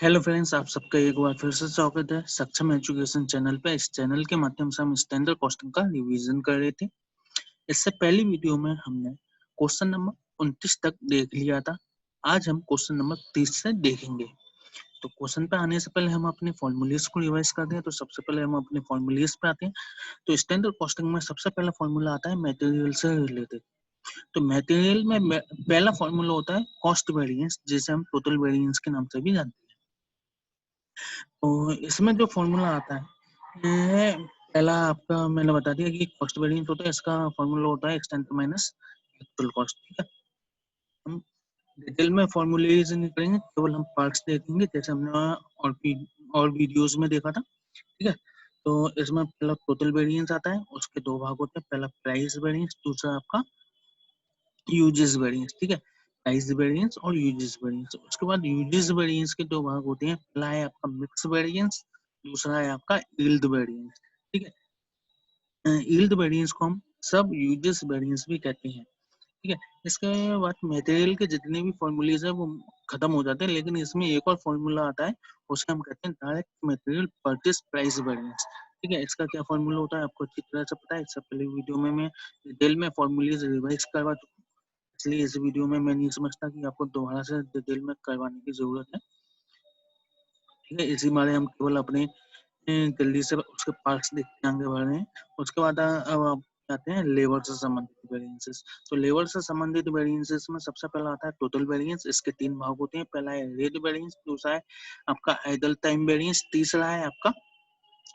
Hello friends, आप सबका एक बार फिर से स्वागत है सक्षम एजुकेशन चैनल पे। इस चैनल के माध्यम से हम स्टैंडर्ड कॉस्टिंग का रिवीजन कर रहे थे। इससे पहली वीडियो में हमने क्वेश्चन नंबर 29 तक देख लिया था। आज हम क्वेश्चन नंबर 30 से देखेंगे। तो क्वेश्चन पे आने से पहले हम अपने फॉर्मूलेस को रिवाइज करते हैं। तो सबसे पहले हम अपने फॉर्मूलेस पे आते हैं। तो स्टैंडर्ड कॉस्टिंग में सबसे पहला फॉर्मूला आता है मटेरियल से रिलेटेड। तो मटेरियल में पहला फॉर्मूला होता है कॉस्ट वेरिएंस, जिसे हम टोटल वेरिएंस के नाम से भी जानते हैं। तो इसमें जो फॉर्मूला आता है पहला आपका मैंने बता दिया कि कॉस्ट वेरिएंस होता है। इसका फॉर्मूला होता है एक्सटेंट माइनस एक्चुअल कॉस्ट। ठीक है, हम डिटेल में फॉर्मूलेज नहीं करेंगे, केवल हम पार्ट्स देखेंगे जैसे हमने और वीडियोस में देखा था। ठीक है, तो इसमें पहला टोटल वेरिएंस आता है, उसके दो भाग होते हैं। पहला प्राइस वेरिएंस, दूसरा आपका यूजेस वेरिएंस। ठीक है, प्राइस वेरिएंस और यूजेस वेरिएंस। उसके बाद यूजेस वेरिएंस के दो भाग होते हैं। पहला है आपका मिक्स वेरिएंस, दूसरा है आपका यील्ड वेरिएंस। ठीक है, यील्ड वेरिएंस को हम सब यूजेस वेरिएंस भी कहते हैं। ठीक है, इसके बाद मटेरियल के जितने भी फॉर्मूलेज है वो खत्म हो जाते हैं, लेकिन इसमें एक और फॉर्मूला आता है, उसे हम कहते हैं direct material purchase price variance. ठीक है, इसका क्या फॉर्मूला होता है आपको अच्छी तरह से पता है। इससे पहले वीडियो में मैं डिटेल में फॉर्मूलेज रिवाइज करवा चुका हूं, इसलिए इस वीडियो में मैं नहीं समझता कि आपको दोबारा से डिटेल में करवाने की जरूरत है। ठीक है, इसी बारे हम केवल अपने जल्दी से उसके पार्ट्स देखते आगे बढ़ रहे हैं। उसके बाद अब आप आते हैं लेबर से संबंधित वेरिएंसेस। तो लेबर से संबंधित वेरिएंसेस में सबसे पहला आता है टोटल वेरिएंस। इसके तीन भाग होते हैं। पहला है रेट वेरिएंस, दूसरा है आपका आइडल टाइम वेरिएंस, तीसरा है आपका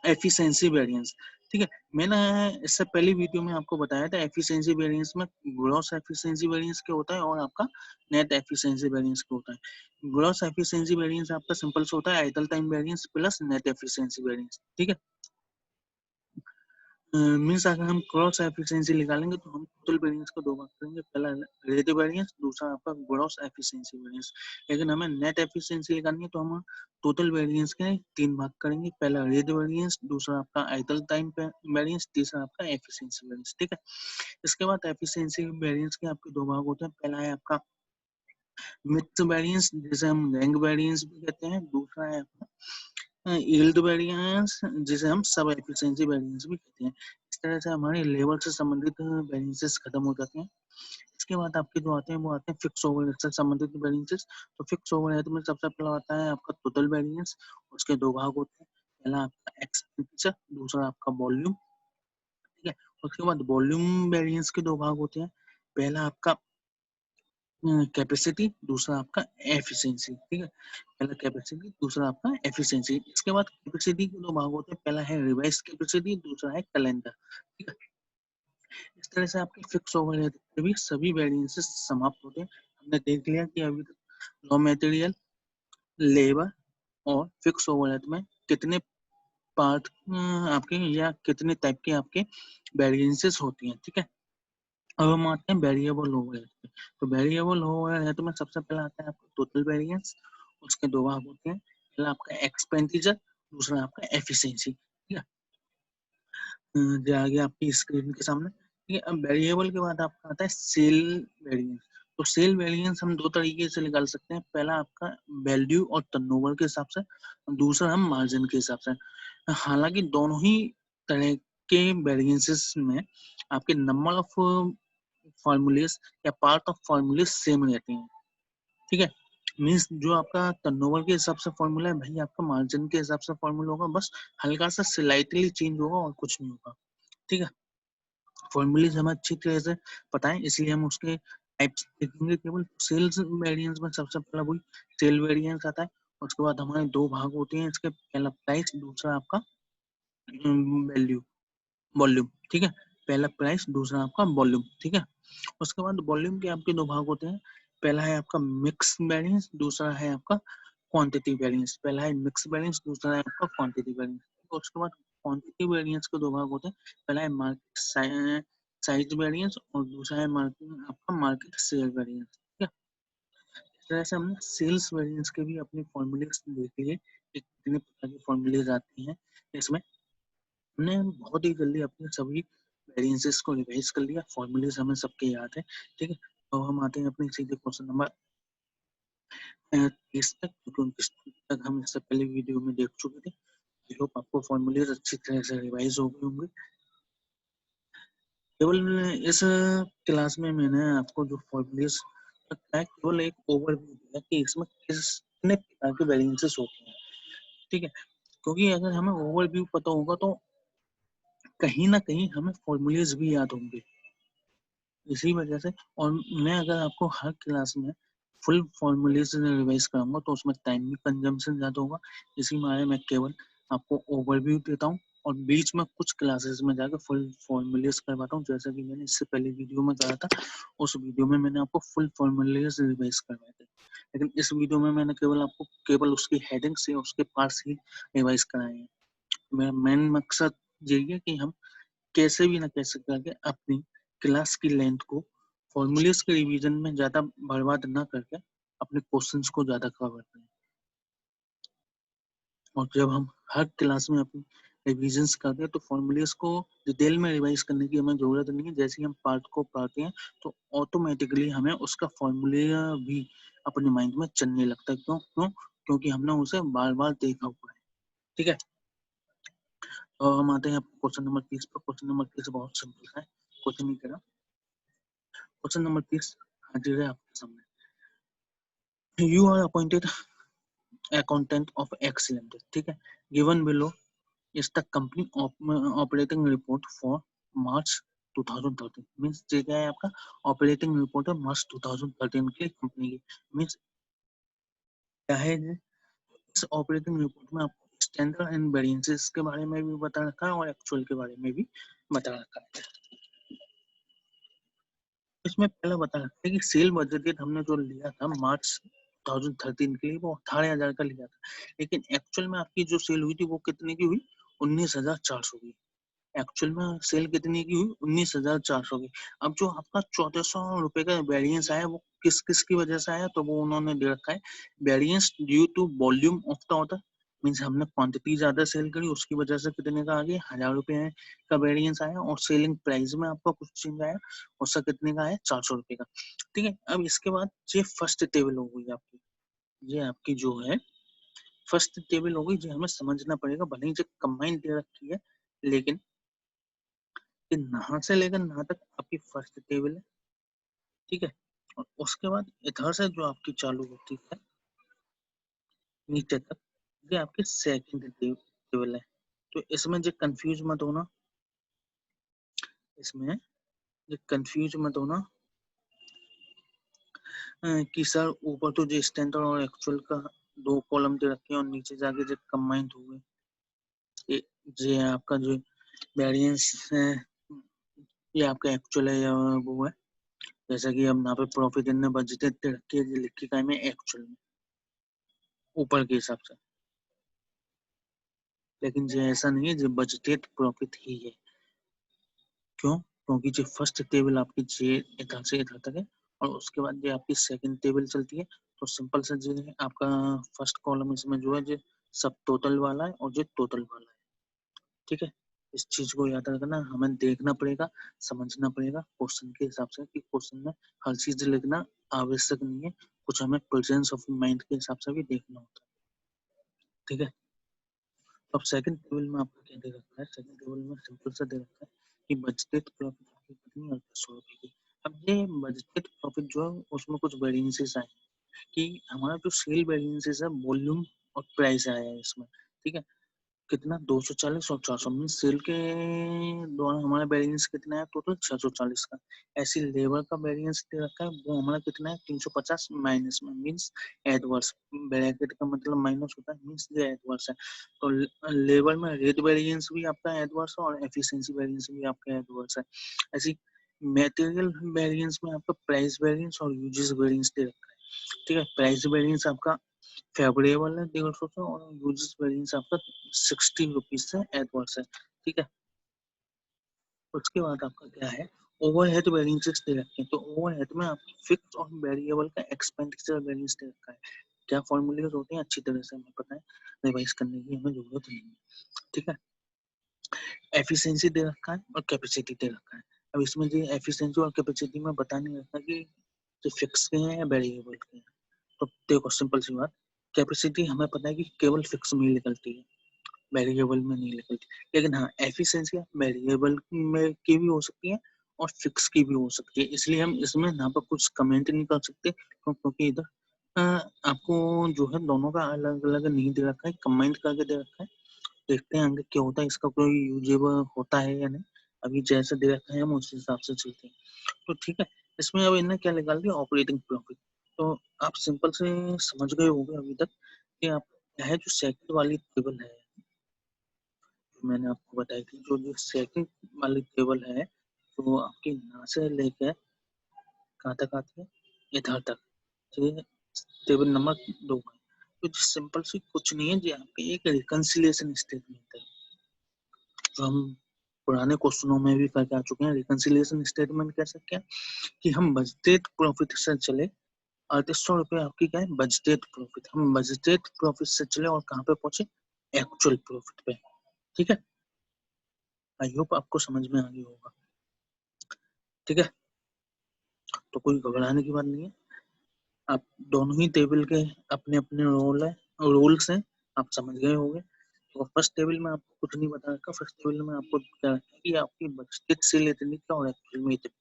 एफिशिएंसी वेरिएंस। ठीक है, मैंने इससे पहली वीडियो में आपको बताया था एफिशिएंसी वेरिएंस में ग्रॉस एफिशिएंसी वेरिएंस क्या होता है और आपका नेट एफिशिएंसी वेरिएंस क्या होता है। ग्रॉस एफिशिएंसी वेरिएंस आपका सिंपल से होता है idle time variance plus net efficiency variance. ठीक है, मीन्स अगर हम क्रॉस एफिशिएंसी निकालेंगे तो हम टोटल वेरिएंस को दो भाग करेंगे। पहला रिलेटिव वेरिएंस, दूसरा आपका ग्रॉस एफिशिएंसी वेरिएंस। लेकिन हमें नेट एफिशिएंसी निकालनी है तो हम टोटल वेरिएंस के तीन भाग करेंगे। पहला रिलेटिव वेरिएंस, दूसरा आपका आइडल टाइम वेरिएंस, तीसरा आपका एफिशिएंसी वेरिएंस। ठीक है, इसके बाद एफिशिएंसी वेरिएंस के आपके दो भाग होते हैं। पहला है आपका मिक्स वेरिएंस, जिसे हम रैंक वेरिएंस भी कहते हैं। दूसरा है आपका यील्ड वेरिएंस, जिसे हम सब एफिशिएंसी वेरिएंस भी कहते हैं। इस तरह से हमारे लेवल से संबंधित वेरिएंसेस खत्म हो जाते हैं। इसके बाद आपके जो आते हैं वो आते हैं फिक्स ओवरहेड से संबंधित वेरिएंसेस। तो फिक्स ओवरहेड में सबसे पहला आता है आपका टोटल वेरिएंस। उसके दो भाग होते हैं। पहला आपका एक्सपेंडिचर, दूसरा आपका वॉल्यूम। ठीक है, उसके बाद वॉल्यूम वेरिएंस के दो भाग होते हैं। पहला आपका कैपेसिटी, दूसरा आपका एफिशिएंसी। ठीक है, पहला कैपेसिटी, दूसरा आपका एफिशिएंसी। इसके बाद कैपेसिटी के दो भाग होते हैं। पहला है रिवाइज कैपेसिटी, दूसरा है कैलेंडर। ठीक है, इस तरह से आपके फिक्स ओवरहेड के भी सभी वेरिएंसेस समाप्त होते हैं। हमने देख लिया कि अभी तक रॉ मटेरियल, लेबर और फिक्स ओवरहेड में कितने पार्ट आपके या कितने टाइप के आपके वेरिएंसेस होती हैं। ठीक है, अब हम आते हैं वेरिएबल ओवरहेड पे। तो वेरिएबल ओवरहेड में सबसे पहला आता है आपका टोटल वेरिएंस। उसके दो भाग होते हैं। पहला आपका एक्सपेंडिचर, दूसरा आपका एफिशिएंसी। ठीक है, जो आ गया आपकी स्क्रीन के सामने। ठीक है, अब वेरिएबल के बाद आपका आता है सेल वेरिएंस। तो सेल वेरिएंस हम दो तरीके से निकाल सकते हैं। पहला आपका वैल्यू और टर्नओवर के हिसाब से, दूसरा हम मार्जिन के हिसाब से। हालांकि दोनों ही तरह के वेरिएंसेस में आपके नंबर ऑफ फॉर्मूलेस या पार्ट ऑफ फॉर्मूलेस सेम रहते हैं। ठीक है, मीन्स जो आपका टर्नओवर के हिसाब से फॉर्मूला है वही आपका मार्जिन के हिसाब से फॉर्मूला होगा, बस हल्का सा स्लाइटली चेंज होगा और कुछ नहीं होगा। ठीक है, फॉर्मूलेज हमें अच्छी तरह से पता है, इसलिए हम उसके टाइप्स देखेंगे केवल। सेल्स वेरिएंस में सबसे पहला वही सेल वेरिएंस आता है। उसके बाद हमारे दो भाग होते हैं इसके, पहला प्राइस, दूसरा आपका वैल्यू वॉल्यूम। ठीक है, पहला प्राइस, दूसरा आपका वॉल्यूम। ठीक है, उसके बाद वॉल्यूम के आपके दो भाग होते हैं। पहला है आपका मिक्स वेरिएंस, दूसरा है आपका क्वांटिटी वेरिएंस। पहला है मिक्स वेरिएंस, दूसरा है आपका क्वांटिटी वेरिएंस। उसके बाद क्वांटिटी वेरिएंस के दो भाग होते हैं। पहला है मार्केट साइज वेरिएंस और दूसरा है मार्केट आपका मार्केट शेयर वेरिएंस। ठीक है, इस तरह से हमने सेल्स वेरिएंस के भी अपने फॉर्मूलेस देख लिए कि कितने प्रकार की फॉर्मूलेज आती हैं। इसमें हमने बहुत ही जल्दी अपने सभी वेरिएंसेस को रिवाइज कर लिया। फॉर्मूलेज हमें सबके याद है। ठीक है, तो हम आते हैं अपने सीधे क्वेश्चन नंबर 30 तक, क्योंकि तक हम इससे पहले वीडियो में देख चुके थे। आई होप आपको फॉर्मूलेज अच्छी तरह से रिवाइज हो गए होंगे। केवल इस क्लास में मैंने आपको जो फॉर्मूलेज बताया केवल एक ओवरव्यू दिया कि इसमें कितने प्रकार के वेरिएंसेस होते हैं, ठीक है। क्योंकि अगर हमें ओवरव्यू पता होगा तो कहीं ना कहीं हमें फॉर्मूलेज भी याद होंगे, इसी वजह से। और मैं अगर आपको हर क्लास में फुल फॉर्मूलेज रिवाइज कराऊंगा तो उसमें टाइम भी कंजम्पशन ज्यादा होगा। इसी मारे मैं केवल आपको ओवरव्यू देता हूँ और बीच में कुछ क्लासेस में जाकर फुल फॉर्मूलेज करवाता हूँ, जैसा कि मैंने इससे पहले वीडियो में कहा था। उस वीडियो में मैंने आपको फुल फॉर्मूलेज रिवाइज करवाए थे, लेकिन इस वीडियो में मैंने केवल उसकी हेडिंग से उसके पार्ट्स ही रिवाइज कराए हैं। मेरा मेन मकसद यही है कि हम कैसे भी ना कैसे करके अपनी क्लास की लेंथ को फॉर्मूलेस के रिवीजन में ज्यादा बर्बाद ना करके अपने क्वेश्चंस को ज्यादा कवर करें। और जब हम हर क्लास में अपनी रिविजन्स करते हैं तो फॉर्मूलेस को डिटेल में रिवाइज करने की हमें जरूरत नहीं है। जैसे ही हम पार्ट को पढ़ते हैं तो ऑटोमेटिकली हमें उसका फॉर्मूला भी अपने माइंड में चलने लगता है। क्यों क्यों क्योंकि हमने उसे बार बार देखा हुआ है, ठीक है। और हम आते हैं क्वेश्चन नंबर 30 पर। क्वेश्चन नंबर 30 बहुत सिंपल है, कुछ नहीं करा। क्वेश्चन नंबर 30 हाजिर है आपके सामने। You are appointed accountant of X limited, ठीक है। Given below is the company operating report for March 2013। Means ये क्या है, आपका ऑपरेटिंग रिपोर्ट है मार्च 2013 की कंपनी की। मीन्स क्या है, इस ऑपरेटिंग रिपोर्ट में आपको स्टैंडर्ड एंड वेरिएंसेस के बारे में भी बता रखा है और एक्चुअल के बारे में भी बता रखा है। इसमें पहले बता रखा है कि सेल बजट हमने जो लिया था मार्च 2013 के लिए वो 18,000 का लिया था, लेकिन एक्चुअल में आपकी जो सेल हुई थी वो कितने की हुई, 19,400 की। एक्चुअल में सेल कितनी की हुई, 19,400 की। अब जो आपका 1,400 का वेरिएंस आया वो किस किस की वजह से आया, तो वो उन्होंने दे रखा है variance due to volume of the order. Means हमने क्वांटिटी ज्यादा सेल करी उसकी वजह से कितने का आ गया, 1,000 रुपए का वेरिएंस आया। और सेलिंग प्राइस में आपका कुछ चेंज आया, उसका कितने का आया, 400 रुपए का, ठीक है। अब इसके बाद ये फर्स्ट टेबल हो गई आपकी, ये आपकी जो है फर्स्ट टेबल हो गई, जो हमें समझना पड़ेगा। भले ही जो कंबाइंड दे रखी है लेकिन कि नहा से लेकर नहा तक आपकी फर्स्ट टेबल है, ठीक है। और उसके बाद इधर से जो आपकी चालू होती है नीचे तक, ये आपकी सेकंड टेबल है। तो इसमें जो कंफ्यूज मत होना, इसमें जो कंफ्यूज मत होना कि सर ऊपर तो जो स्टैंडर्ड और एक्चुअल का दो कॉलम दे रखे हैं और नीचे जाके जो कंबाइंड हुए, ये आपका जो वेरिएंस है ये आपका एक्चुअल है या वो है। जैसा कि हम यहाँ पे प्रॉफिट इन बजटेड दे रखी है, लिखी का में एक्चुअल में ऊपर के हिसाब से, लेकिन ये ऐसा नहीं है, जो बजटेड प्रॉफिट ही है। क्यों, क्योंकि जो फर्स्ट टेबल आपकी जे इधर से इधर तक है और उसके बाद जो आपकी सेकंड टेबल चलती है, तो सिंपल सा जो है आपका फर्स्ट कॉलम इसमें जो है जो सब टोटल वाला है और जो टोटल वाला है, ठीक है। इस चीज को याद रखना, हमें देखना पड़ेगा, समझना पड़ेगा क्वेश्चन के हिसाब से कि क्वेश्चन में हर चीज लिखना आवश्यक नहीं है, कुछ हमें प्रेजेंस ऑफ माइंड के हिसाब से भी देखना होता है, ठीक है। अब सेकंड टेबल में आपको क्या दे रखा है, सेकंड टेबल में सिंपल सा दे रखा है कि बजटेड प्रॉफिट आपकी कितनी और 100 रुपए की। अब ये बजटेड प्रॉफिट जो है उसमें कुछ वेरिएंसेस आए कि हमारा जो सेल वेरिएंसेस है वॉल्यूम और प्राइस आया है इसमें, ठीक है। कितना, 240 और 400, मीन सेल के द्वारा हमारा वेरिएंस कितना है, टोटल 640 का। ऐसी लेबर का वेरिएंस दे रखा है वो हमारा कितना है, 350 माइनस में, मीन्स एडवर्स। ब्रैकेट का मतलब माइनस होता है, मीन्स ये एडवर्स है। तो लेबर में रेट वेरिएंस भी आपका एडवर्स है और एफिशिएंसी वेरिएंस भी आपका एडवर्स है। ऐसी मटेरियल वेरिएंस में आपका प्राइस वेरिएंस और यूजेस वेरिएंस दे रखा है, ठीक है। प्राइस वेरिएंस आपका फेवरेबल है 150 से और यूजेस वेरिएंस आपका 60 रुपीज से एडवर्स है, ठीक है। उसके बाद आपका क्या है, ओवरहेड वेरिएंसेस दे रखे हैं। तो ओवरहेड में आपकी फिक्स और वेरिएबल का एक्सपेंडिचर वेरिएंस दे रखा है। क्या फॉर्मूले होते हैं अच्छी तरह से हमें पता है, रिवाइज करने की हमें जरूरत नहीं है, ठीक है। एफिशिएंसी दे रखा है और कैपेसिटी दे रखा है। अब इसमें जो एफिशिएंसी और कैपेसिटी में बता नहीं रखा कि जो फिक्स के हैं या वेरिएबल के हैं। तो देखो सिंपल सी बात, कैपेसिटी हमें पता है कि केवल फिक्स में निकलती है, वेरिएबल में नहीं निकलती। लेकिन हाँ, एफिशिएंसी वेरिएबल में की भी हो सकती है और फिक्स की भी हो सकती है। इसलिए हम इसमें यहाँ पर कुछ कमेंट नहीं कर सकते, क्योंकि इधर आपको जो है दोनों का अलग-अलग नहीं दे रखा है, कमेंट करके दे रखा है। देखते हैं आगे क्या होता है, इसका कोई यूजेबल होता है या नहीं। अभी जैसे दे रखा है हम उस हिसाब से चलते हैं। तो ठीक है, इसमें अब इन्हें क्या निकाल दिया, ऑपरेटिंग प्रॉफिट। तो आप सिंपल से समझ गए होंगे अभी तक कि आप क्या है, जो सेकंड वाली टेबल है, मैंने आपको बताई थी, जो सेकंड वाली टेबल है, तो आपके यहाँ से लेकर कहाँ तक आती है, इधर तक, ये टेबल नंबर 2 है। तो सिंपल सी कुछ नहीं है, ये आपके एक रिकंसिलिएशन स्टेटमेंट है, जो हम पुराने क्वेश्चनों में भी करके आ चुके हैं। रिकंसिलिएशन स्टेटमेंट कह सकते हैं कि हम बजटेड प्रॉफिट से चले, 3800 रुपये आपकी क्या है, बजटेड प्रॉफिट। हम बजटेड प्रॉफिट से चले और कहाँ पे पहुंचे, एक्चुअल प्रॉफिट पे। ठीक है, आई होप आपको समझ में आ गया होगा। ठीक है, तो कोई घबराने की बात नहीं है। आप दोनों ही टेबल के अपने अपने रूल्स हैं, आप समझ गए होंगे। तो फर्स्ट टेबल में आपको कुछ नहीं बता रखा, फर्स्ट टेबल में आपको क्या है कि आपकी बजटेड सेल इतनी क्या और एक्चुअल में इतनी।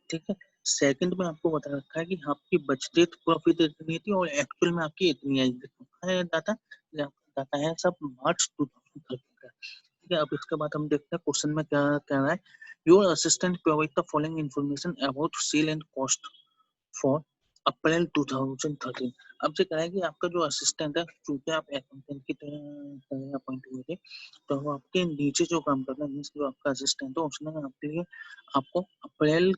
ठीक है, सेकंड में आपको बता रखा है कि आपकी बजटेड प्रॉफिट इतनी थी और एक्चुअल में आपकी इतनी आई। है डाटा, डाटा है सब मार्च 2013 का। ठीक है, अब इसके बाद हम देखते हैं क्वेश्चन में क्या कह रहा है। Your assistant provide the following information about sale and cost for April 2013। अब से क्या है कि आपका जो असिस्टेंट है, चूंकि आप अकाउंटेंट की तरह अपॉइंट हुए थे, तो वो आपके नीचे जो काम करता है, मीन्स जो आपका असिस्टेंट है, उसने आपके लिए आपको अप्रैल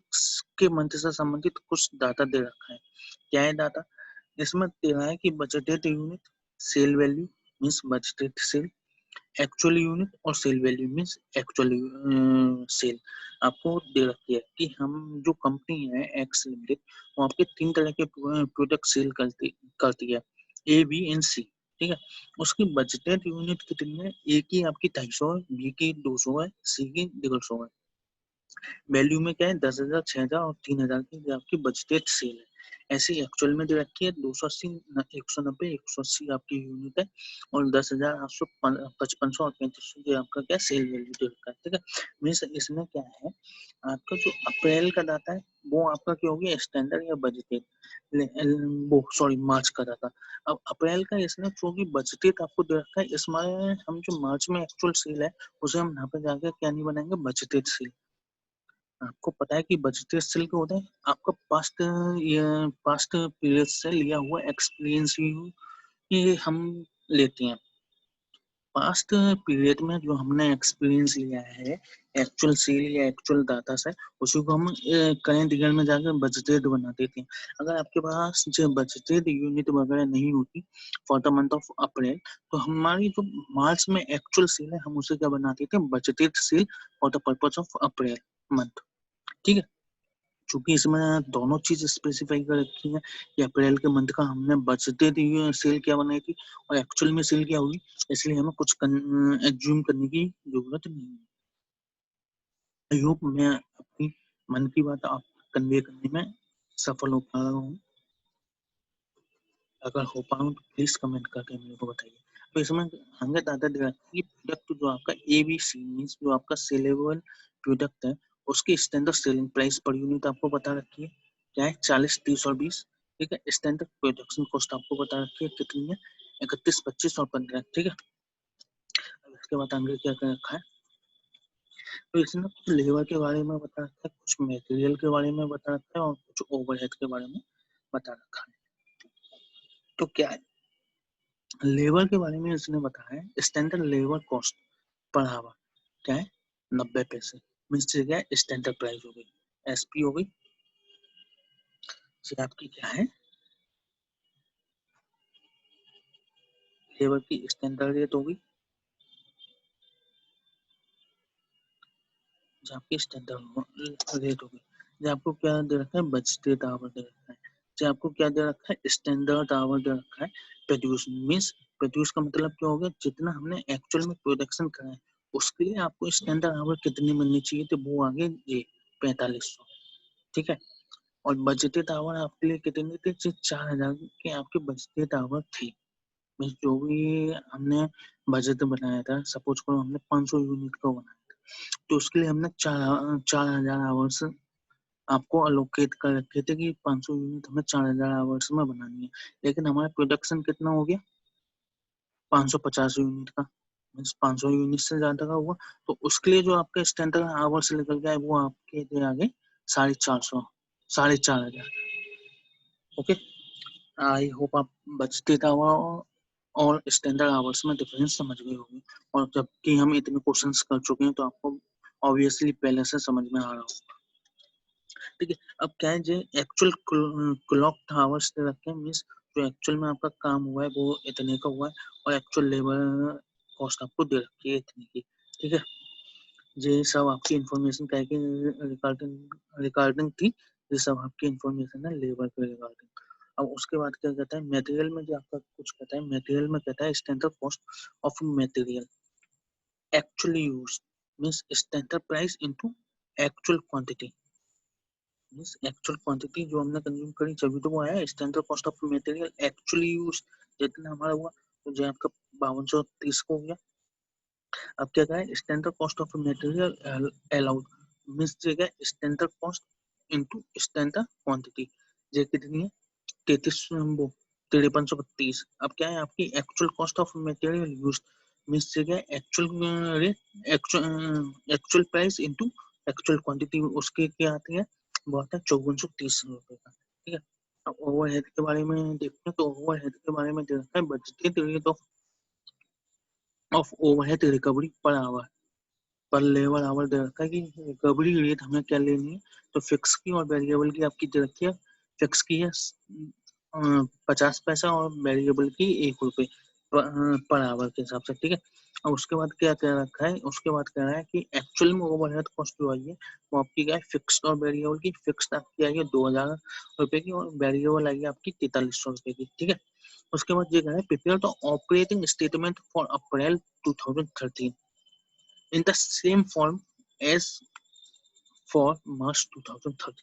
के मंथ से संबंधित कुछ डाटा दे रखा है। क्या है डाटा, इसमें दे रहा है कि budgeted unit, sale value means budgeted sale, actual unit और sale value means actual sale आपको दे रखी है। कि हम जो कंपनी है एक्स लिमिटेड, वो आपके 3 तरह के प्रोडक्ट सेल करती है, ए बी एंड सी। ठीक है, उसकी बजटेड यूनिट कितनी है, ए की आपकी 250 है, बी की 200 है, सी की 150 है। वैल्यू में क्या है, 10,000, 6,000 और 3,000 की आपकी बजटेड सेल है। ऐसे एक्चुअल में दे रखी है 280, 190, 180 आपकी यूनिट है और 10,000, 800, 5500 और 3500 ये आपका क्या सेल वैल्यू दे रखा है। ठीक है, मीन्स इसमें क्या है, आपका जो अप्रैल का डाटा है वो आपका क्या होगी, स्टैंडर्ड या बजटेड, वो सॉरी मार्च का डाटा। अब अप्रैल का इसमें क्योंकि बजटेड आपको दे रखा है, इसमें हम जो मार्च में एक्चुअल सेल है उसे हम यहाँ पे जाकर क्या नहीं बनाएंगे, बजटेड सेल। आपको पता है कि बजटेड सेल क्या होता है, आपका पास्ट पीरियड से लिया हुआ एक्सपीरियंस ये हम लेते हैं। पास्ट पीरियड में जो हमने एक्सपीरियंस लिया है, एक्चुअल सेल या एक्चुअल डाटा से, उसी को हम करंट ईयर में जाकर बजटेड बना देते हैं। अगर आपके पास जो बजटेड यूनिट वगैरह नहीं होती for the month of April, तो हमारी जो मार्च में एक्चुअल सेल है, हम उसे क्या बना देते हैं, budgeted sale for the purpose of April month. ठीक है, चूंकि इसमें दोनों चीज स्पेसिफाई कर रखी है कि अप्रैल के मंथ का हमने बजटेड सेल क्या बनाई थी और एक्चुअल में सेल क्या होगी, इसलिए हमें कुछ एज्यूम करने की जरूरत नहीं है। आई होप मैं अपनी मन की बात आप कन्वे करने में सफल हो पा रहा हूँ। अगर हो पाऊँ तो प्लीज कमेंट करके मेरे को बताइए। तो इसमें हमें दादा दे रहा है कि प्रोडक्ट जो आपका ABC मीन्स जो आपका सेलेबल प्रोडक्ट है, उसकी standard selling price per unit आपको बता रखी है, क्या है, 40, 30 और 20। ठीक है, स्टैंडर्ड प्रोडक्शन कॉस्ट आपको बता रखी है कितनी है, 31, 25 और 15। ठीक है, अब इसके बाद आगे क्या क्या रखा है, तो इसमें कुछ लेबर के बारे में बता रखा है, कुछ मटेरियल के बारे में बता रखा है और कुछ ओवरहेड के बारे में बता रखा है। तो क्या है, लेबर के बारे में इसने बताया है, standard labour cost per hour क्या है, 90 पैसे। मीन्स क्या है, स्टैंडर्ड प्राइस हो गई, SP हो गई, ये आपकी क्या है, लेबर की स्टैंडर्ड रेट हो गई, जो आपकी स्टैंडर्ड रेट हो गई। जो आपको क्या दे रखा है, बजटेड आवर दे रखा है। जो आपको क्या दे रखा है, स्टैंडर्ड आवर दे रखा है। प्रोड्यूस मीन्स, प्रोड्यूस का मतलब क्या हो गया, जितना हमने एक्चुअल में प्रोडक्शन करा है उसके लिए आपको स्टैंडर्ड आवर कितनी मिलनी चाहिए, तो वो आगे ये 4500। ठीक है, और बजटेड आवर आपके लिए कितने थे, 4,000 के आपके बजटेड आवर थे। मीन्स जो भी हमने बजट बनाया था, सपोज करो हमने 500 यूनिट का बनाया था, तो उसके लिए हमने 4000 आवर्स आपको अलोकेट कर रखे थे कि 500 यूनिट हमें 4000 आवर्स में बनानी है, लेकिन हमारा प्रोडक्शन कितना हो गया 550 यूनिट का, मीन्स 500 यूनिट से ज्यादा का हुआ, तो उसके लिए जो आपका स्टैंडर्ड आवर्स निकल गया वो आपके लिए आ गए 450, 4500। ओके, आई होप आप बजटेड आवर और स्टैंडर्ड आवर्स में डिफरेंस समझ गए होंगे, और जबकि हम इतने क्वेश्चंस कर चुके हैं तो आपको ऑब्वियसली पहले से समझ में आ रहा होगा। ठीक है, अब क्या है जो एक्चुअल क्लॉक आवर्स दे रखे हैं, मीन्स जो एक्चुअल में आपका काम हुआ है वो इतने का हुआ है, और एक्चुअल लेबर कॉस्ट आपको दे रखी है इतने की। ठीक है, ये सब आपकी इंफॉर्मेशन क्या है रिगार्डिंग थी, ये सब आपकी इंफॉर्मेशन है लेबर के रिगार्डिंग। अब उसके बाद क्या कहता है मटेरियल में, जो आपका कुछ कहता है मटेरियल में कहता है standard cost of material actually use, means standard price into actual quantity, means actual quantity जो हमने कंज्यूम करी जब तो वो आया standard cost of material actually use, जितना हमारा हुआ तो जो आपका 5230 को हो गया। अब क्या कहें standard cost of material allowed, means जगह standard cost into standard quantity, ये कितनी है 5332। अब क्या है आपकी actual cost of material use, means जगह actual rate actual price into actual quantity, उसके क्या आती है वो आता है 5430 रुपए का। ठीक है, अब ओवरहेड के बारे में देखते हैं, तो ओवरहेड के बारे में दे रखा है budgeted rate of overhead recovery per hour, पर लेबर आवर दे रखा है कि रिकवरी रेट हमें क्या लेनी है, तो फिक्स की और वेरिएबल की आपकी दे रखी है। फिक्स की है 50 पैसा और वेरिएबल की 1 रुपए पर आवर के हिसाब से। ठीक है, और उसके बाद क्या कह रखा है, उसके बाद कह रहा है कि एक्चुअल में ओवरहेड कॉस्ट जो आई है वो आपकी क्या है फिक्स्ड और वेरिएबल की। फिक्स्ड आपकी आई है 2000 रुपए की और वेरिएबल आई है आपकी 4300 रुपए की। ठीक है, उसके बाद ये कह रहा है prepare the operating statement for April 2013 in the same form as for March 2013,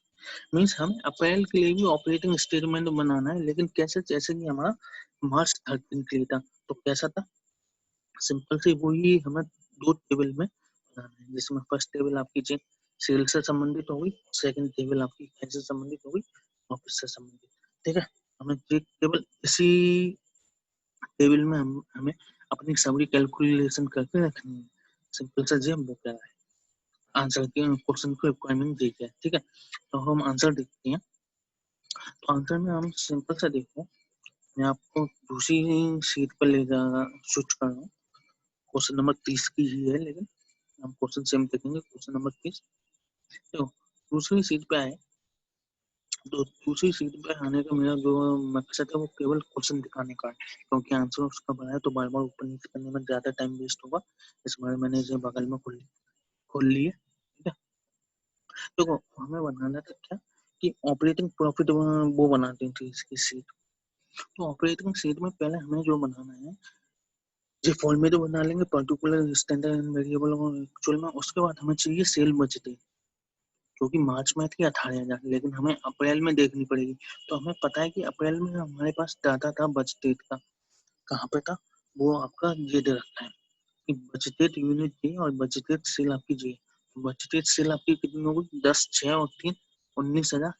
means हमें अप्रैल के लिए भी ऑपरेटिंग स्टेटमेंट बनाना है, लेकिन कैसे, जैसे कि हमारा मार्च 13 के लिए था, तो कैसा था सिंपल से वही हमें दो टेबल में बनाना है, जिसमें फर्स्ट टेबल आपकी सेल से संबंधित होगी, सेकंड टेबल आपकी कैश से संबंधित होगी, ऑफिस से संबंधित। ठीक है, हमें एक टेबल इसी टेबल में हमें अपनी समरी कैलकुलेशन करके रखनी है। सिंपल सा जी हम वो क्या है आंसर के क्वेश्चन को रिक्वायरमेंट दी है। ठीक है, तो हम आंसर देखते हैं। तो आंसर में हम सिंपल सा देखो, मैं आपको दूसरी शीट पर ले जा स्विच कर रहा हूँ, क्वेश्चन नंबर 30 की ही है, लेकिन हम क्वेश्चन सेम देखेंगे, क्वेश्चन नंबर 30। तो दूसरी शीट पे आए, तो दूसरी शीट पे आने का मेरा जो मकसद है वो केवल क्वेश्चन दिखाने का है, क्योंकि आंसर उसका बना है तो बार बार ऊपर नीचे करने में ज्यादा टाइम वेस्ट होगा, इस बार मैंने इसे बगल में खोल लिए। ठीक है, तो हमें बनाना था क्या कि ऑपरेटिंग प्रॉफिट वो बनाती थी इसकी शीट। तो ऑपरेटिंग शीट में पहले हमें जो बनाना है ये फॉर्मेट बना लेंगे पर्टिकुलर स्टैंडर्ड एंड वेरिएबल और एक्चुअल में। उसके बाद हमें चाहिए सेल बजट, क्योंकि मार्च में थी 18,000, लेकिन हमें अप्रैल में देखनी पड़ेगी। तो हमें पता है कि अप्रैल में हमारे पास डाटा था बजटेड का, कहाँ पे था वो आपका ये दे रखा है कि बजटेड यूनिट जी और बजटेड सेल आपकी जी। बजटेड सेल आपकी कितनी होगी 10, 6 और 3 19,000।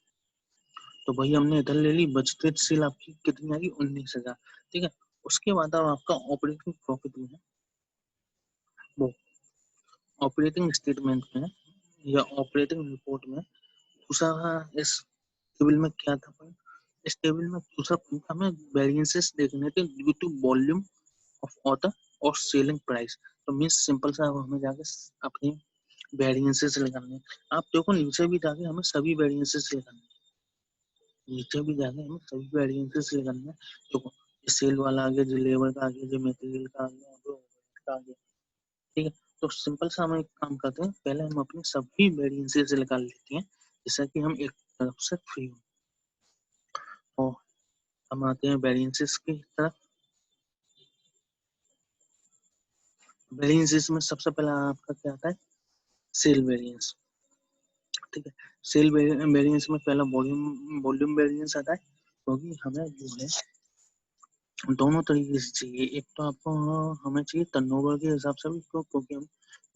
तो वही हमने इधर ले ली, बजटेड सेल आपकी कितनी आएगी 19,000। ठीक है, उसके बाद अब आपका ऑपरेटिंग प्रॉफिट में है, वो ऑपरेटिंग स्टेटमेंट में या ऑपरेटिंग रिपोर्ट में दूसरा इस टेबल में क्या था, इस टेबल में दूसरा हमें वेरिएंसेस देखने थे due to volume of order और सेलिंग प्राइस। तो मींस सिंपल सा हमें जाके अपनी वेरिएंसेस निकालने हैं। आप देखो नीचे भी जाके हमें सभी वेरिएंसेस निकालने हैं, नीचे भी जाके हमें सभी वेरिएंसेस निकालने हैं। देखो सेल वाला आ गया, जो लेबर का आ गया, जो मटेरियल का आ गया, जो का आ गया। ठीक है, तो सिंपल सा हम एक काम करते हैं, पहले हम अपने सभी वेरिएंसेस निकाल लेते हैं, जैसा कि हम एक तरफ से फ्री हो। और हम आते हैं वेरिएंसेस की तरफ। वेरिएंसेस में सबसे पहला आपका क्या आता है सेल वेरिएंस। ठीक है, सेल वेरिएंस में पहला वॉल्यूम वॉल्यूम वेरिएंस आता है, क्योंकि हमें जो है दोनों तरीके से चाहिए। एक तो आपको हमें चाहिए टर्नओवर के हिसाब से भी, क्योंकि हम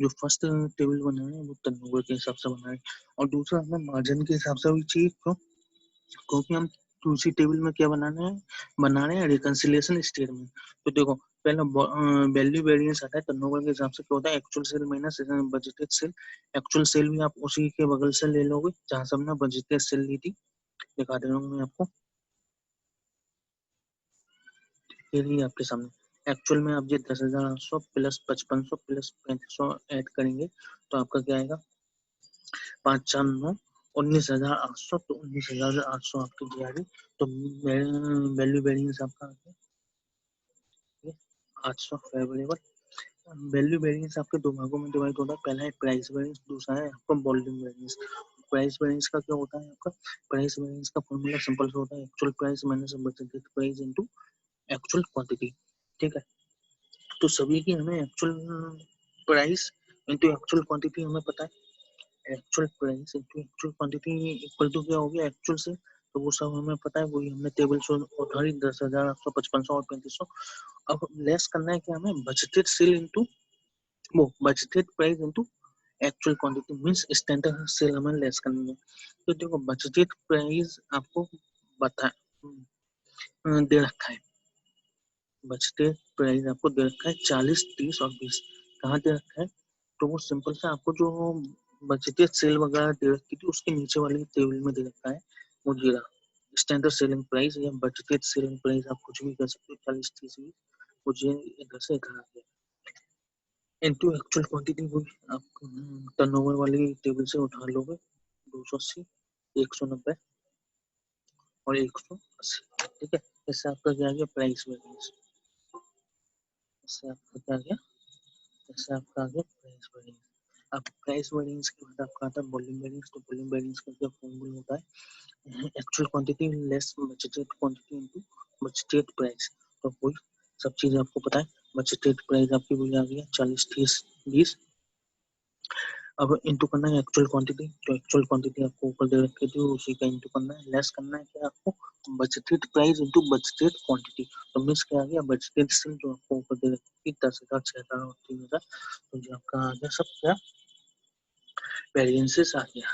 जो फर्स्ट टेबल बना रहे हैं वो टर्नओवर के हिसाब से बना रहे हैं, और दूसरा हमें मार्जिन के हिसाब से भी चाहिए, क्योंकि हम दूसरी टेबल में क्या बना रहे हैं रिकंसिलिएशन स्टेटमेंट। तो देखो पहले वैल्यू वेरिएंस आता है टर्नओवर के हिसाब से, क्या होता है actual sale minus budgeted sale. Actual sale भी आप उसी के बगल से ले लोगे जहां से हमने बजटेड सेल ली थी, दिखा दे रहा हूँ मैं आपको, ये रही आपके सामने। एक्चुअल में आप ये 10,800 प्लस 5500 प्लस 3500 ऐड करेंगे तो आपका क्या आएगा 549 19,800। तो 19,800 आपकी जी आ रही। तो वैल्यू वेरिएंस आपका 800 फेवरेबल। वैल्यू वेरिएंस आपके दो भागों में डिवाइड होता है, पहला है प्राइस वेरिएंस, दूसरा है आपका वॉल्यूम वेरिएंस। प्राइस वेरिएंस का क्या होता है आपका, प्राइस वेरिएंस का फॉर्मूला सिंपल सा होता है actual price minus budgeted price into actual quantity. ठीक है, तो सभी की हमें actual price into actual quantity हमें पता है। Actual price into actual quantity equal to क्या हो गया एक्चुअल से, तो वो सब हमें पता है, वही हमने टेबल से उठाई 10,800 5500 और 3500। अब लेस करना है कि हमें बजटेड सेल इनटू वो budgeted price into actual quantity, means standard sale हमें लेस करनी है। तो देखो बजटेड प्राइस आपको बता दे रखा है, बजटेड प्राइस आपको दे रखा है 40 30 और 20। कहाँ दे रखा है, तो वो सिंपल से आपको जो बजटेड सेल वगैरह दे रखी थी उसके नीचे वाली टेबल में दे रखा है वो ये रहा, स्टैंडर्ड सेलिंग प्राइस या बजटेड सेलिंग प्राइस आप कुछ भी कर सकते हो, 40 30 20। मुझे इधर से इधर आ गया इनटू एक्चुअल क्वांटिटी, वो आप टर्नओवर वाली टेबल से उठा लोगे 280 190 और 180। ठीक है, इससे आपका क्या आ गया प्राइस वेरिएंस, इससे आपका क्या आ गया, इससे आपका आ गया प्राइस वेरिएंस। अब प्राइस वेरिएंस के बाद आपका आता है वॉल्यूम वेरिएंस। तो वॉल्यूम वेरिएंस का क्या फॉर्मूला होता है actual quantity less budgeted quantity into budgeted price. तो वही सब चीज आपको पता है, बजटेड प्राइस आपकी वही आ गया 40 30 20। अब इंटू करना है एक्चुअल क्वांटिटी, तो एक्चुअल क्वांटिटी आपको ऊपर दे रखी थी उसी का इंटू करना है, लेस करना है क्या आपको budgeted price into budgeted quantity. तो मिस क्या आ गया बजटेड से जो आपको ऊपर दे रखी थी 10,000 6,000 और 3,000, तो जो आपका आ गया सब क्या वेरिएंसेस आ गया।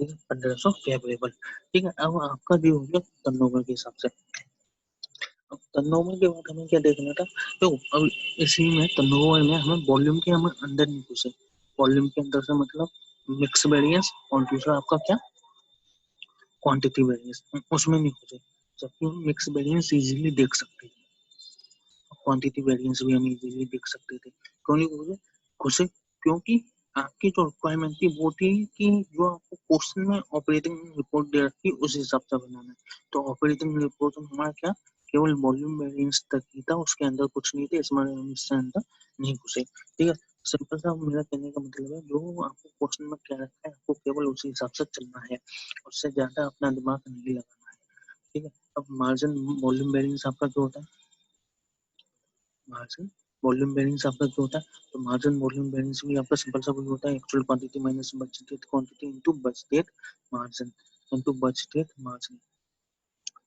ठीक है 1,500 फेवरेबल। ठीक है, अब आपका जो हो गया टर्नओवर के हिसाब से। अब टर्नओवर के बाद हमें क्या देखना था, तो अब इसी में टर्नओवर में हमें वॉल्यूम के हमें अंदर नहीं घुसे, वॉल्यूम के अंदर से मतलब मिक्स वेरिएंस और दूसरा आपका क्या क्वांटिटी वेरिएंस, उसमें नहीं घुसे, जबकि हम मिक्स वेरिएंस इजीली देख सकते थे, क्वांटिटी वेरिएंस भी हम इजीली देख सकते थे। क्यों नहीं घुसे, घुसे क्योंकि आपकी जो रिक्वायरमेंट थी वो थी कि जो आपको क्वेश्चन में ऑपरेटिंग रिपोर्ट दे रखी उस हिसाब से बनाना है। तो ऑपरेटिंग रिपोर्ट में हमारा क्या केवल वॉल्यूम वेरिएंस तक ही था, उसके अंदर कुछ नहीं थे, इसमें हम इससे अंदर नहीं घुसे। ठीक है, सिंपल सा मेरा कहने का मतलब है जो आपको क्वेश्चन में क्या रखा है आपको केवल उसी हिसाब से चलना है, उससे ज्यादा अपना दिमाग नहीं लगाना है। ठीक है, अब मार्जिन वॉल्यूम वेरिएंस आपका क्या होता है, मार्जिन वॉल्यूम वेरिएंस आपका क्या होता है, तो मार्जिन वॉल्यूम वेरिएंस भी आपका सिंपल सा कुछ होता है actual quantity minus budgeted quantity into budgeted margin, into budgeted margin.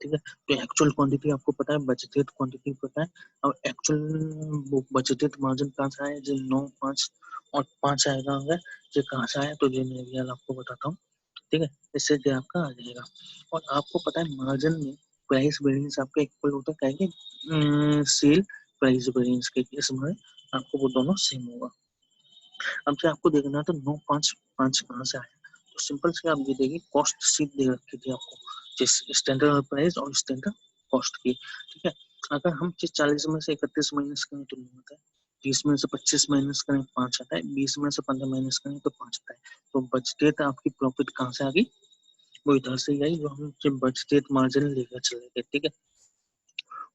ठीक है, तो एक्चुअल क्वांटिटी आपको पता है, बजटेड क्वांटिटी पता है। अब एक्चुअल बजटेड मार्जिन कहाँ से आया, जो 9 5 और 5 आएगा, अगर ये कहाँ से आया तो ये मैं भी आपको बताता हूँ। ठीक है, इससे क्या आपका आ जाएगा। और आपको पता है मार्जिन में प्राइस वेरिएंस आपका इक्वल होता है क्या कि सेल प्राइस वेरिएंस के, इसमें आपको वो दोनों सेम होगा। अब जो आपको देखना है तो 9 5 5 कहाँ से आया, तो सिंपल से आप ये देखिए कॉस्ट शीट दे रखी थी आपको, जिस स्टैंडर्ड प्राइस और स्टैंडर्ड कॉस्ट की। ठीक है, अगर हम 40 में से 31 माइनस करें तो नहीं होता है, 30 में से 25 माइनस करें 5 आता है, 20 में से 15 माइनस करें तो 5 आता है। तो बजटेड आपकी प्रॉफिट कहाँ से आ गई, वो इधर से ही आई जो हम जब बजटेड मार्जिन लेकर चले गए। ठीक है,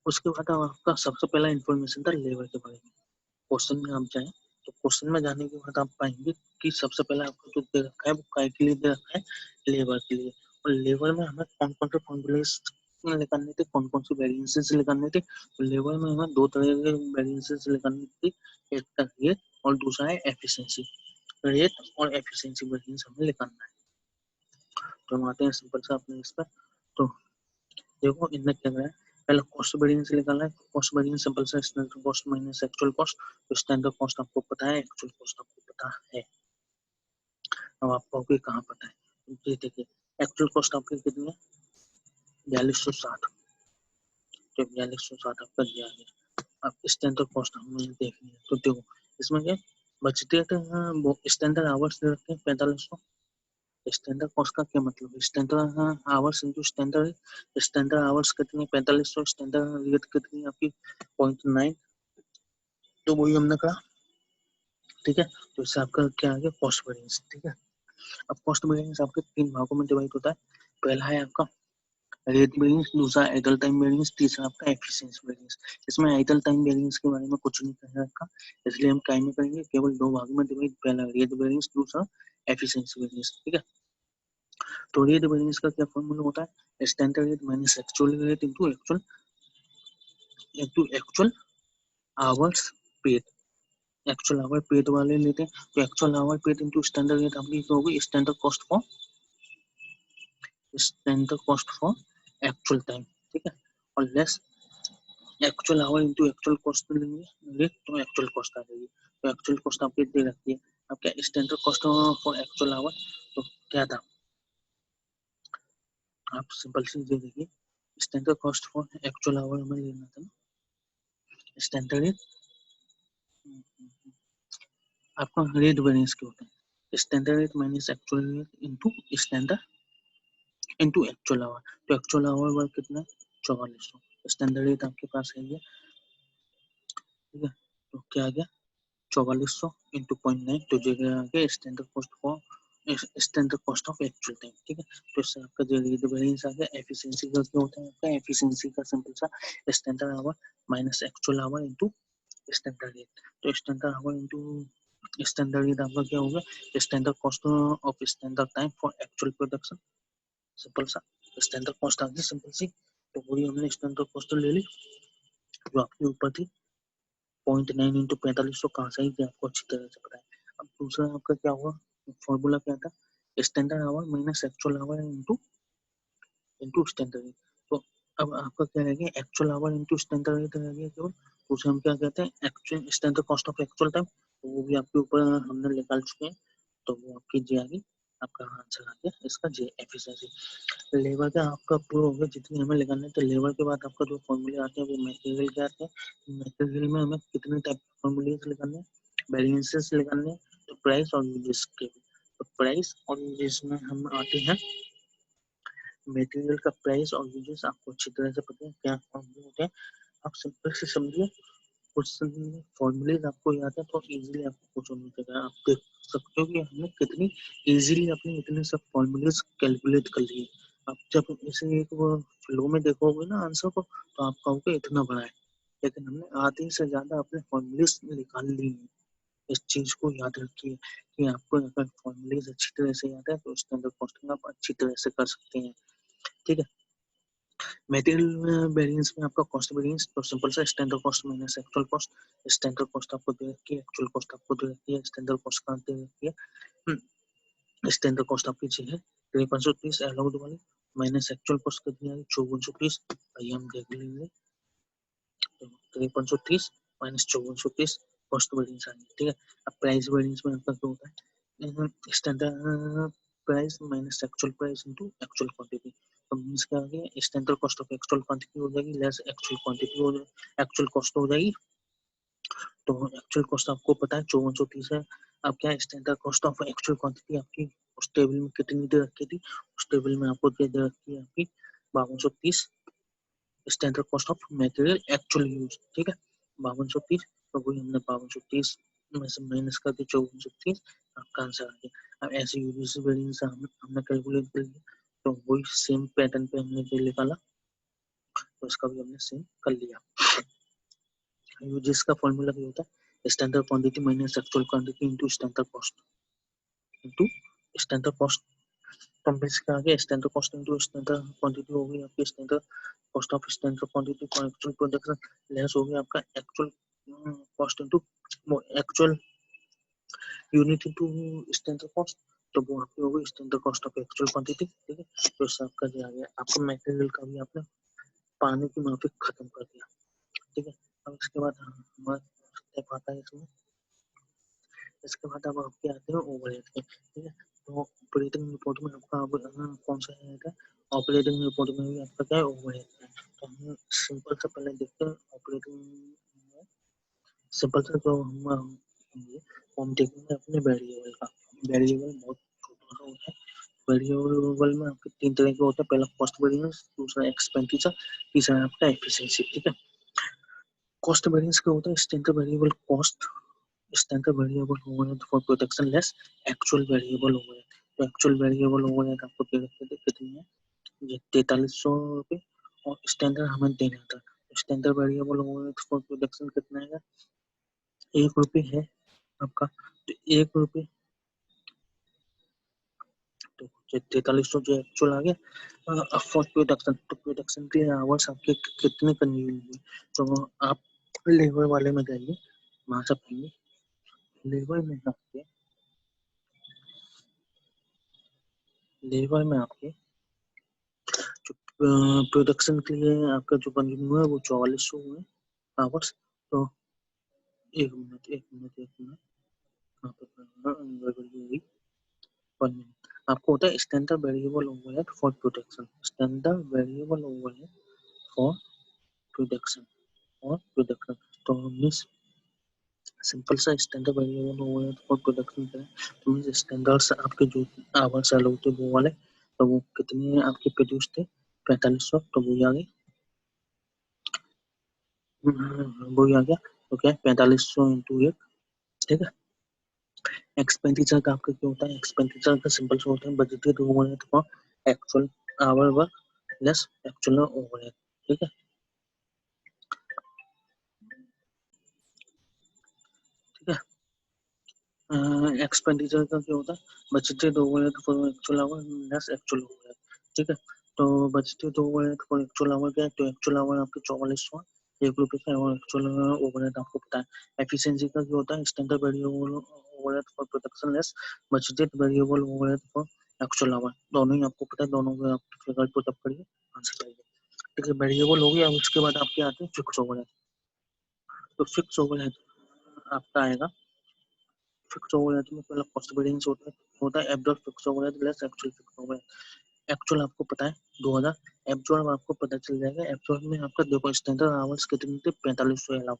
उसके बाद आपका सबसे पहला इन्फॉर्मेशन था लेबर के बारे में। क्वेश्चन में आप जाएं तो क्वेश्चन में जाने के बाद आप पाएंगे कि सबसे पहले आपको जो दे रखा है वो काय के लिए दे रखा है, लेबर के लिए। और लेबर में हमें कौन कौन से फॉर्मूलेस निकालने थे, कौन कौन से वेरिएंसेस निकालने थे, तो लेबर में हमें दो तरह के वेरिएंसेस निकालने थे, एक था रेट और दूसरा है एफिशिएंसी। रेट और एफिशिएंसी वेरिएंस हमें निकालना है। तो हम आते हैं सिंपल सा अपने इस पर। तो देखो इनमें क्या है, पहला कॉस्ट वेरिएंस निकालना है। कॉस्ट वेरिएंस सिंपल सा standard cost minus actual cost. तो स्टैंडर्ड कॉस्ट आपको पता है, एक्चुअल कॉस्ट आपको पता है। अब आपको भी कहाँ पता है, ये देखिए एक्चुअल कॉस्ट आपकी कितनी है, 4260। तो 4260 आपका दिया गया। अब स्टैंडर्ड कॉस्ट हमें देखनी है, तो देखो इसमें क्या बचते हैं, स्टैंडर्ड आवर्स दे रखे हैं 4500। स्टैंडर्ड कॉस्ट का क्या मतलब है, standard hours into standard. Standard hours कितनी 4500, स्टैंडर्ड रेट कितनी आपकी 0.9। तो वही हमने कहा, ठीक है। तो इससे आपका क्या आ गया, कॉस्ट वेरिएंस, ठीक है। अब कॉस्ट वेरिएंस आपके 3 भागों में डिवाइड होता है। पहला है आपका रेट वेरिएंस, दूसरा आइडल टाइम वेरिएंस, तीसरा आपका एफिशिएंसी वेरिएंस। इसमें आइडल टाइम वेरिएंस के बारे में कुछ नहीं कहना रखा, इसलिए हम टाइम में करेंगे केवल 2 भागों में डिवाइड। पहला रेट वेरिएंस, दूसरा एफिशिएंसी वेरिएंस, ठीक है। तो रेट वेरिएंस का क्या फॉर्मूला होता है, standard rate minus actual rate into actual hours paid. Actual our paid वाले लेते हैं, तो actual our paid into standard rate आपकी होगी standard cost for actual time, ठीक है। और less actual hour into actual cost लेंगे रेट, तो एक्चुअल कॉस्ट आ जाएगी। तो एक्चुअल कॉस्ट आपकी दे रखी है। अब क्या standard cost for actual our, तो क्या था, आप सिंपल सी दे देखिए, standard cost for actual our हमें लेना था ना, स्टैंडर्ड रेट आपका रेट वेरिएंस क्या होता है, standard rate minus actual rate into standard into actual our. तो एक्चुअल आवर वर्क कितना 4400, स्टैंडर्ड रेट आपके पास है ये, ठीक है। तो क्या आ गया 4400 इंटू 0.9, तो जगह आ गया standard cost of actual time, ठीक है। तो इससे आपका जो रेट वेरिएंस आ गया। एफिशिएंसी का क्या होता है आपका, एफिशिएंसी का सिंपल सा standard hour minus actual hour into standard rate. तो standard hour into standard rate आपका क्या होगा, standard cost of standard time for actual production, simple सा स्टैंडर्ड कॉस्ट आ गई सिंपल सी। तो वही हमने स्टैंडर्ड कॉस्ट ले ली जो आपके ऊपर थी 0.9 इंटू 4500, कहाँ से ही आपको अच्छी तरह से पता है। अब दूसरा आपका क्या हुआ, फॉर्मूला क्या था, standard hour minus actual our into standard rate. तो अब आपका क्या रह गया, actual our into standard rate रह गया केवल। तो उसे हम क्या कहते हैं, actual standard cost of actual time. तो वो भी आपके ऊपर हमने निकाल चुके हैं, तो वो आपकी जे आ गई, आपका आंसर आ गया इसका जे। एफिशिएंसी लेबर का आपका पूरा हो गया जितनी हमें लगाना है। तो लेबर के बाद आपका जो फॉर्मूले आते हैं वो मटेरियल के आते हैं। मटेरियल में हमें कितने टाइप के फॉर्मूले लगाने हैं, वेरिएंसेस लगाने हैं, तो प्राइस और यूजेस के। तो प्राइस और यूजेस में हम आते हैं, मटेरियल का प्राइस और यूजेस आपको अच्छी तरह से पता है क्या फॉर्मूले होते हैं। आप सिंपल से समझिए, कुछ फॉर्मूलेज आपको याद है तो इजीली आपको कुछ नहीं पता। आप देख सकते हो कि हमने कितनी इजीली अपने इतने सब फॉर्मूलेज कैलकुलेट कर लिए। आप जब इसे एक फ्लो में देखोगे ना आंसर को, तो आप कहोगे इतना बड़ा है, लेकिन हमने आधे से ज्यादा अपने फॉर्मूलेज निकाल लिए हैं। इस चीज को याद रखिए कि आपको अगर फॉर्मूलेज अच्छी तरह से याद है तो उसके अंदर कॉस्टिंग आप अच्छी तरह से कर सकते हैं, ठीक है। मटेरियल वेरिएंस में आपका कॉस्ट वेरिएंस, तो सिंपल सा standard cost minus actual cost. Standard cost आपको दे रखी है, एक्चुअल कॉस्ट आपको दे रखी है, स्टैंडर्ड कॉस्ट कहाँ दे रखी है, स्टैंडर्ड कॉस्ट आपकी जी है 5330 अलाउड वाली, माइनस एक्चुअल कॉस्ट कितनी आई 5430, आइए हम देख लेंगे। तो 5330 माइनस 5430 कॉस्ट वेरिएंस आ गई, ठीक है। अब प्राइस वेरिएंस में आपका क्या होता है, standard price minus actual price into actual quantity. तो मींस क्या आ गया, standard cost of actual quantity हो जाएगी लेस एक्चुअल क्वांटिटी हो जाएगी, एक्चुअल कॉस्ट हो जाएगी। तो एक्चुअल कॉस्ट आपको पता है 5430 है। अब क्या है, standard cost of actual quantity आपकी उस टेबल में कितनी दे रखी थी, उस टेबल में आपको दे रखी है आपकी 5230। Standard cost of material actual use, ठीक है 5230। तो वही हमने 5230 में से माइनस करके 5430, आपका आंसर आ गया। अब ऐसे यूज वेरिएंस हमने कैलकुलेट कर लिया, तो वही सेम पैटर्न पे हमने जो निकाला, तो इसका भी हमने सेम कर लिया। यूजेस का फॉर्मूला भी होता है standard quantity minus actual quantity into standard cost into standard cost. तो हम इसके आगे standard cost into standard quantity हो गई आपकी standard cost of standard quantity for actual production, less हो गया आपका actual cost into actual unit into standard cost. तो वो आपकी हो गई standard cost of actual quantity, ठीक है। तो इससे आपका जो आ गया, आपका मटेरियल का भी आपने पानी की माफिक खत्म कर दिया। ठीक है, अब इसके बाद हमारा स्टेप आता है इसमें। इसके बाद अब आपके आते हैं ओवरहेड के। ठीक है, तो ऑपरेटिंग रिपोर्ट में आपका अब कौन सा है, ऑपरेटिंग रिपोर्ट में भी आपका क्या है, ओवरहेड है। तो हम सिंपल से पहले देखते हैं ऑपरेटिंग में। सिंपल से जो हम देखेंगे अपने वेरिएबल का। वेरिएबल बहुत छोटा सा होता है। वेरिएबल में आपके तीन तरह के होते हैं, पहला कॉस्ट वेरिएंस, दूसरा एक्सपेंडिचर, तीसरा आपका एफिशिएंसी। ठीक है, कॉस्ट वेरिएंस क्या होता है, standard variable cost, standard variable overhead for protection less actual variable overhead. तो एक्चुअल वेरिएबल ओवरहेड आपको दे रखे थे कितनी है, ये 4300 रुपये, और स्टैंडर्ड हमें देना था। Standard variable overhead for protection कितना है, 1 रुपये है आपका। तो 1 रुपये, तो 4300 जो एक्चुअल आ गया। फॉर प्रोडक्शन, तो प्रोडक्शन के आवर्स आपके कितने कंज्यूम हुए, तो आप लेबर वाले में जाइए, वहां से पाएंगे लेबर में आपके, लेबर में आपके प्रोडक्शन के लिए आपका जो कंज्यूम हुआ है वो 4400 हुए आवर्स। तो एक मिनट कहाँ पे पर आपको होता है standard variable overhead for protection, standard variable overhead for protection और प्रोटेक्शन। तो मीन्स सिंपल सा standard variable overhead for protection करें तो मीन्स स्टैंडर्ड से आपके जो आवर्स चालू होते वो वाले, तो वो कितने आपके प्रोड्यूस थे, 4500, तो वो आ गए, वो आ गया। तो क्या 4500 इंटू 1। ठीक है, एक्सपेंडिचर का आपका क्या होता है, एक्सपेंडिचर का सिंपल से होता है budgeted overhead for actual our work less actual overhead. ठीक है, ठीक है, एक्सपेंडिचर का क्या होता है, budgeted overhead for actual our less actual overhead. ठीक है, तो budgeted overhead for actual our क्या है, तो एक्चुअल आवर आपके 4400 1 रुपये का, और एक्चुअल ओवरहेड आपको पता है। एफिशिएंसी का क्या होता है, standard variable overhead for production less budgeted variable overhead for actual our. दोनों ही आपको पता है, दोनों को आप फिगर पुट अप करिए, आंसर आएगा। ठीक है, वेरिएबल हो गया। अब उसके बाद आपके आते हैं फिक्स ओवरहेड। तो फिक्स ओवरहेड आपका आएगा, फिक्स ओवरहेड में पहला कॉस्ट वेरिएंस होता है absorb fix overhead less actual fix overhead. Actual आपको पता है 2000, एब्जॉर्ब आपको पता चल जाएगा। एब्जॉर्ब में आपका देखो स्टैंडर्ड आवर्स कितने थे, 4500 अलाउ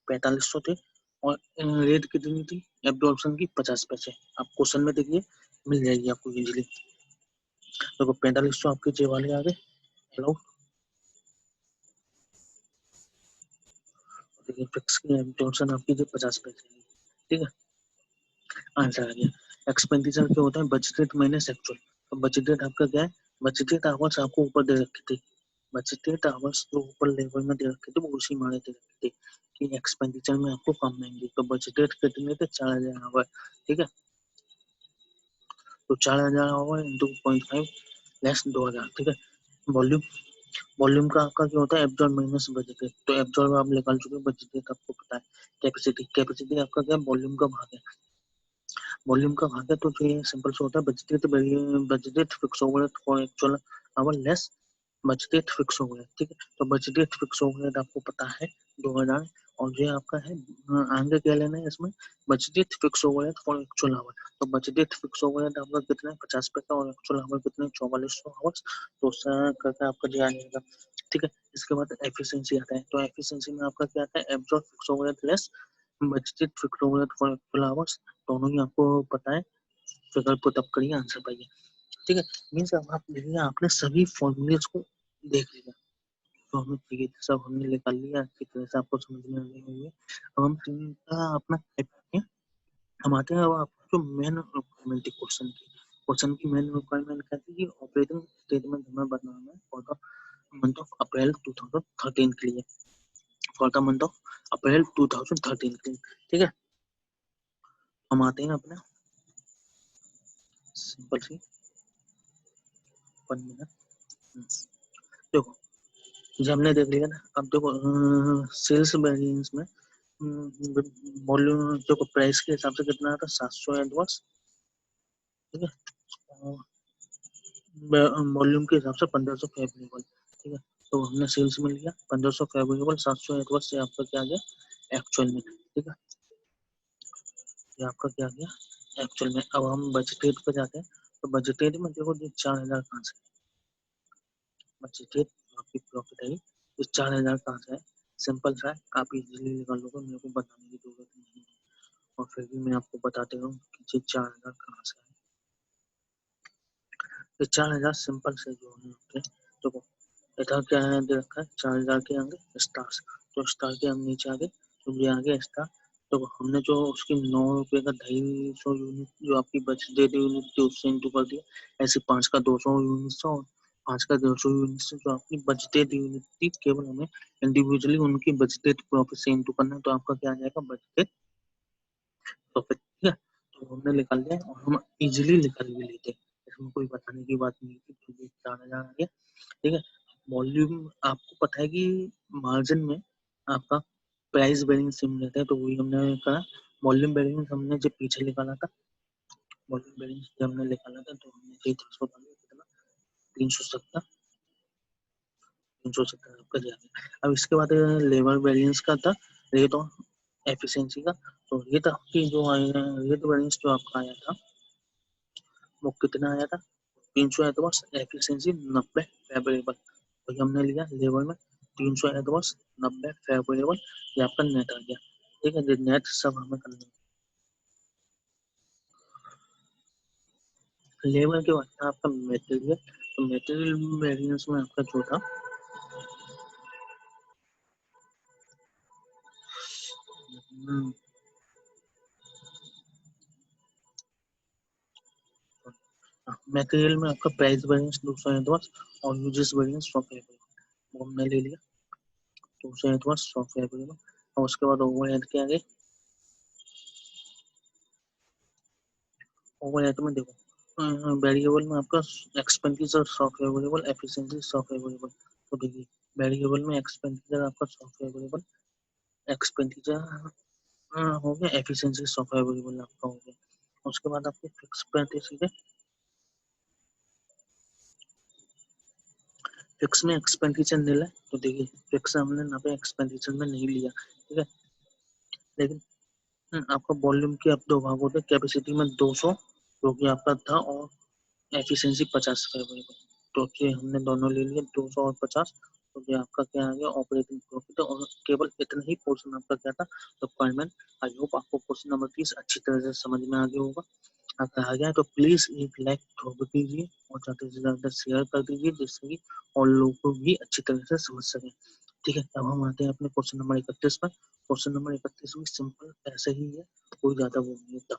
4500 थे, और रेट कितनी थी एब्जॉर्प्शन की, 50 पैसे। आप क्वेश्चन में देखिए, मिल जाएगी आपको इजीली। देखो 4500 आपके जे वाले आ गए अलाउ, देखिए फिक्स की एब्जॉर्प्शन आपकी जो 50 पैसे। ठीक है, आंसर आ गया। एक्सपेंडिचर क्या होता है, बजटेड माइनस एक्चुअल। तो बजटेड आपका क्या है, बजटेड आवर्स आपको ऊपर दे रखे थे, बजटेड आवर्स जो ऊपर लेवल में दे रखे थे वो उसी माने दे रखे थे कि एक्सपेंडिचर में आपको कम आएंगे। तो बजटेड कितने थे, 4000 आवर। ठीक है, तो 4000 आवर इंटू 0.5 लेस 2000। ठीक है, वॉल्यूम, वॉल्यूम का आपका क्या होता है, एब्जॉर्ब माइनस बजटेड। तो एब्जॉर्ब आप निकाल चुके हैं, बजटेड आपको पता है। कैपेसिटी, कैपेसिटी आपका क्या, वॉल्यूम का भाग है, वॉल्यूम का भाग है। तो जो ये सिंपल से होता है budgeted, budgeted fix overhead for actual our less budgeted fix overhead. ठीक है, तो बजटेड फिक्स ओवरहेड आपको पता है 2000, और ये आपका है आगे क्या लेना है इसमें, budgeted fix overhead for actual our. तो बजटेड फिक्स ओवरहेड आपका कितना है, 50 पैसा, और एक्चुअल आवर कितने 4400 आवर्स। तो उससे करके आपका ध्यान रहेगा। ठीक है, इसके बाद एफिशिएंसी आता है। तो एफिशिएंसी में आपका क्या आता है, absorb fix overhead less budgeted fix overhead for actual hours. दोनों ही आपको पता है, फिगर पुट अप करिए, आंसर पाइए। ठीक है, मीन्स अब आप देखिए आपने सभी फॉर्मूलेस को देख लिया, तो हमें चाहिए था सब हमने निकाल लिया, अच्छी तरह से आपको समझ में आ गई होंगे। अब हम सीधा अपना हम आते हैं अब आपको जो मेन रिक्वायरमेंट है क्वेश्चन की। क्वेश्चन की मेन रिक्वायरमेंट कहती है कि ऑपरेटिंग स्टेटमेंट हमें बनाना है for the month of April 2013 के लिए, for the month of April 2013 के लिए। ठीक है, हम आते हैं अपना सिंपल सी 1 मिनट। देखो ये हमने देख लिया ना, अब देखो सेल्स वेरिएंस में वॉल्यूम देखो प्राइस के हिसाब से कितना आता है, 700 एडवांस। ठीक है, वॉल्यूम के हिसाब से 1500 फेवरेबल। ठीक है, तो हमने सेल्स में लिया 1500 फेवरेबल, 700 एडवर्स, ये आपका क्या आ गया एक्चुअल में। ठीक है, ये आपका क्या आ गया एक्चुअल में। अब हम बजटेड पे जाते हैं, तो बजटेड में देखो ये 4000 कहाँ से बजटेड आपकी प्रॉफिट है, ये 4000 कहाँ से है, सिंपल सा है, आप इजीली निकाल लोगे, मेरे को बताने की जरूरत नहीं है। और फिर भी मैं आपको बताते हूँ कि ये 4000 कहाँ से है। ये 4000 सिंपल से जो है आपके, देखो इधर क्या है दे रखा है 4000 के आगे स्टार्स, तो स्टार के हम नीचे आगे, तो ये आगे स्टार। तो हमने जो उसकी 9 रुपए का 250 यूनिट जो आपकी बच दे दी यूनिट थी उससे इंटू कर दिया, ऐसे 5 का 200 यूनिट से और 5 का 200 यूनिट से जो आपकी बचते दी यूनिट थी, केवल हमें इंडिविजुअली उनकी बचते प्रॉफिट से इंटू करना है, तो आपका क्या आ जाएगा बचते प्रॉफिट। ठीक है, तो हमने निकाल लिया और हम इजीली निकाल भी लेते, इसमें कोई बताने की बात नहीं थी, तो ये 4000 आ गया। ठीक है, वॉल्यूम आपको पता है कि मार्जिन में आपका प्राइस वेरिएंस सेम रहता है, तो वही हमने करा। वॉल्यूम वेरिएंस हमने जब पीछे निकाला था, वॉल्यूम वेरिएंस जब हमने निकाला था तो हमने यही 370 370 आपका दिया। अब इसके बाद लेबर वेरिएंस का था, रेट और एफिशिएंसी का। तो ये था कि जो रेट वेरिएंस जो आपका आया था वो कितना आया था 300 एडवर्स, एफिशिएंसी 90 फेवरेबल, वही हमने लिया लेबर में 300 एडवर्स 90 फेवरेबल, ये आपका नेट आ गया। ठीक है, ये नेट सब हमें करना है। लेबर के बाद था आपका मेटेरियल, तो मेटेरियल वेरिएंस में आपका जो था मटेरियल में आपका प्राइस वेरिएंस 200 एडवर्स और यूजेस वेरिएंस 100 फेवरेबल, वो हमने ले लिया 200 एडवर्स 100 फेवरेबल। और उसके बाद ओवरहेड के आगे, ओवरहेड में देखो वेरिएबल में आपका एक्सपेंडिचर 100 फेवरेबल, एफिशिएंसी 100 फेवरेबल। तो देखिए वेरिएबल में एक्सपेंडिचर आपका 100 फेवरेबल, एक्सपेंडिचर हो गया, एफिशिएंसी 100 फेवरेबल आपका हो गया। उसके बाद आपके फिक्स पे आते सीधे, फिक्स में एक्सपेंडिचर नीला है, तो देखिए फिक्स हमने ना पे एक्सपेंडिचर में नहीं लिया। ठीक है, लेकिन आपका वॉल्यूम के अब दो भाग होते हैं, कैपेसिटी में 200 जो कि आपका था और एफिशिएंसी 50 फेवरेबल, तो ये हमने दोनों ले लिए 200 और 50। तो ये आपका क्या आ गया ऑपरेटिंग प्रॉफिट, और केवल इतना ही पोर्शन आपका क्या था रिक्वायरमेंट। आई होप आपको क्वेश्चन नंबर 30 अच्छी तरह से समझ में आ गया होगा। अगर आ गया तो प्लीज एक लाइक ठोक दीजिए और ज्यादा से ज्यादा शेयर कर दीजिए, जिससे कि और लोगों को भी अच्छी तरह से समझ सके। ठीक है, अब हम आते हैं अपने क्वेश्चन नंबर 31 पर। क्वेश्चन नंबर 31 भी सिंपल ऐसे ही है, कोई ज्यादा वो नहीं है।